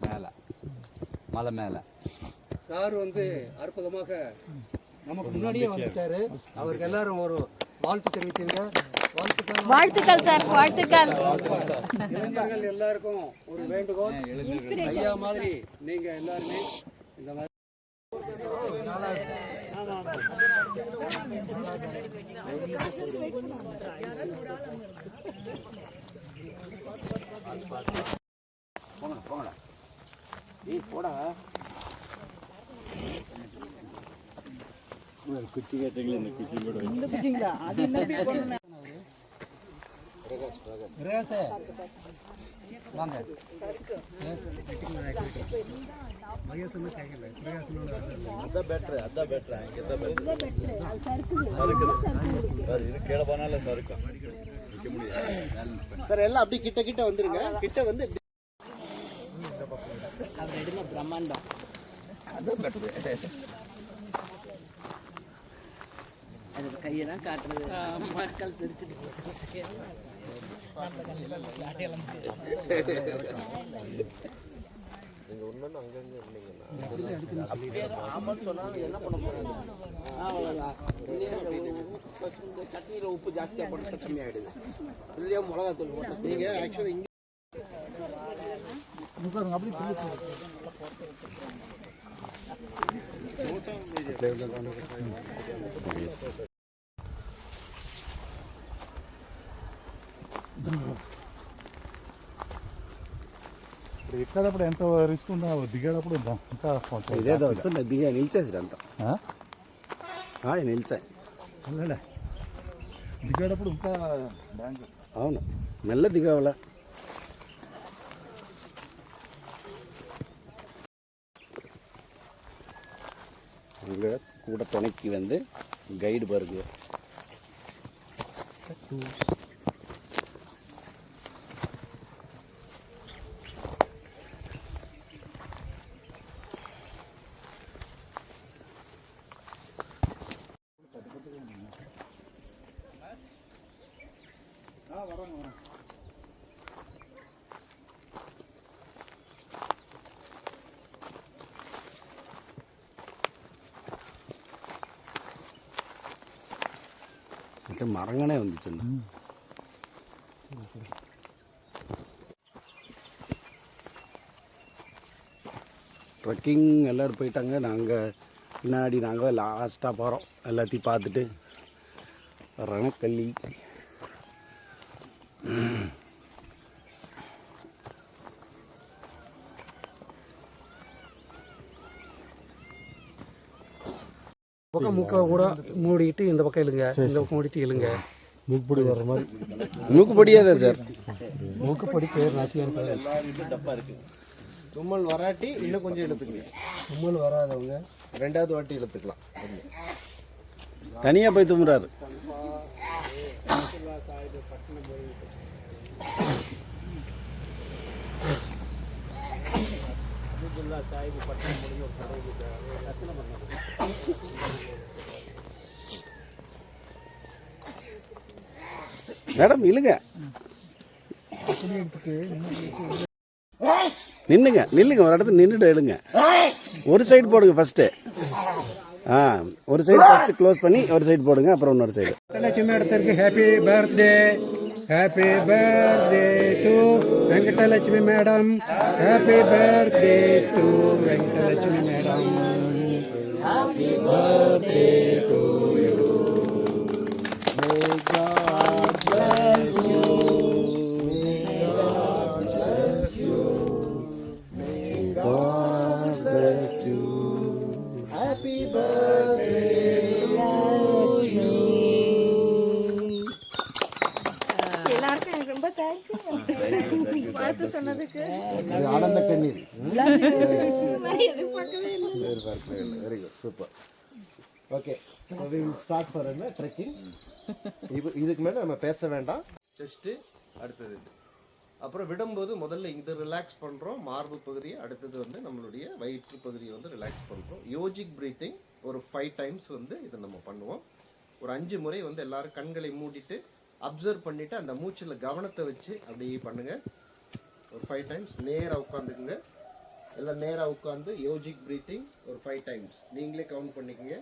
மேலே மலை மேலே சார் வந்து அற்புதமாக நமக்கு முன்னாடியே வந்துட்டாரு. அவருக்கு எல்லாரும் ஒரு வாழ்த்து தெரிவித்தீங்க. வாழ்த்துக்கள் சார், வாழ்த்துக்கள். இளைஞர்கள் எல்லாருக்கும் ஒரு வேண்டுகோள், ஐயா மாதிரி நீங்க எல்லாருமே இந்த மாதிரி போங்கடா போடா குச்சி கேட்டீங்களா? இந்த குச்சி கூட அது என்ன பிரகாஷ் வாங்க வயசுன்னு கேட்கல. பிரகாஷ் அதான் பெட்டர், அதான் பெட்டர். இங்கே தான் பெட்டர். இது கீழே போனால சறுக்கும் நிற்க முடியாது சார். எல்லாம் அப்படி கிட்ட கிட்ட வந்துருங்க. கிட்ட வந்து பிரம்மாண்டம் அதான் பெட்டர். அது கையெல்லாம் காட்டுறது மக்கள் சிரிச்சுட்டு நீங்க ஒண்ணு அங்கங்க இருந்தீங்கன்னா ஆமான்னு சொன்னாலும் என்ன பண்ண போறாங்க? சட்னியில உப்பு ஜாஸ்தியா போட்டு கம்மியாயிடுது. இதுலயே மிளகாத்தூள் போட்டு நீங்க ஆக்சுவலி இங்க அப்படி ఎక్కేటప్పుడు ఎంత రిస్క్ ఉందా? దిగేటప్పుడు ఇంకా ఇదేదో వస్తుంది. దిగా నిలిచేసి అంతా నిలిచాయి. దిగేటప్పుడు ఇంకా అవును, మెల్ల దిగవల. இங்கே கூட துணைக்கு வந்து கைடு பாருங்க. மரங்கனே வந்துச்சு. ட்ரெக்கிங் எல்லோரும் போயிட்டாங்க. நாங்கள் பின்னாடி நாங்கள் லாஸ்ட்டாக போகிறோம். எல்லாத்தையும் பார்த்துட்டு ரணக்கல்லி பக்கம் மூக்கை கூட மூடிட்டு இந்த பக்கம் இழுங்க, இந்த பக்கம் மூடிட்டு இழுங்க. மூக்குப்பொடி வர்ற மாதிரி. மூக்குப்பொடியாதா சார்? மூக்குப்பொடி பேர் நாசியாக டப்பா இருக்கு. தும்மல் வராட்டி இன்னும் கொஞ்சம் இழுத்துக்கங்க. தும்மல் வராதவங்க ரெண்டாவது வாட்டி இழுத்துக்கலாம். தனியாக போய் தும்புறாரு. மேடம் இழுங்க, நின்னுங்க நில்லுங்க. ஒரு இடத்துல நின்றுட்டு எழுங்க. ஒரு சைடு போடுங்க ஃபர்ஸ்ட்டு. ஒரு சைடு ஃபர்ஸ்ட் க்ளோஸ் பண்ணி ஒரு சைடு போடுங்க, அப்புறம் இன்னொரு சைடு. வெங்கடலட்சுமி மேடத்திற்கு happy birthday. Happy birthday to Venkatalakshmi madam. Happy birthday to Venkatalakshmi madam. Happy birthday to you. May God bless you. May God bless you. May God bless you. Happy birthday, Lakshmi. எல்லாருக்கும் எனக்கு ரொம்ப thank you வாழ்த்து சொன்னதுக்கு. ஆனந்த கண்ணீர். எதிர்பார்க்கவே இல்லை. Very good, super. Okay, so we will start for என்ன trekking. இதுக்கு மேலே நம்ம பேச வேண்டாம். செஸ்ட்டு அடுத்தது இது. அப்புறம் விடும்போது முதல்ல இது ரிலாக்ஸ் பண்ணுறோம் மார்பு பகுதியை. அடுத்தது வந்து நம்மளுடைய வயிற்று பகுதியை வந்து ரிலாக்ஸ் பண்ணுறோம். யோஜிக் பிரீத்திங் ஒரு 5 டைம்ஸ் வந்து இதை நம்ம பண்ணுவோம். ஒரு 5 முறை வந்து எல்லாரும் கண்களை மூடிட்டு அப்சர்வ் பண்ணிவிட்டு அந்த மூச்சில் கவனத்தை வச்சு அப்படியே பண்ணுங்கள். ஒரு 5 டைம்ஸ் நேராக உட்காந்துக்குங்க. எல்லாம் நேராக உட்காந்து யோஜிக் ப்ரீத்திங் ஒரு 5 டைம்ஸ் நீங்களே கவுண்ட் பண்ணிக்கங்க.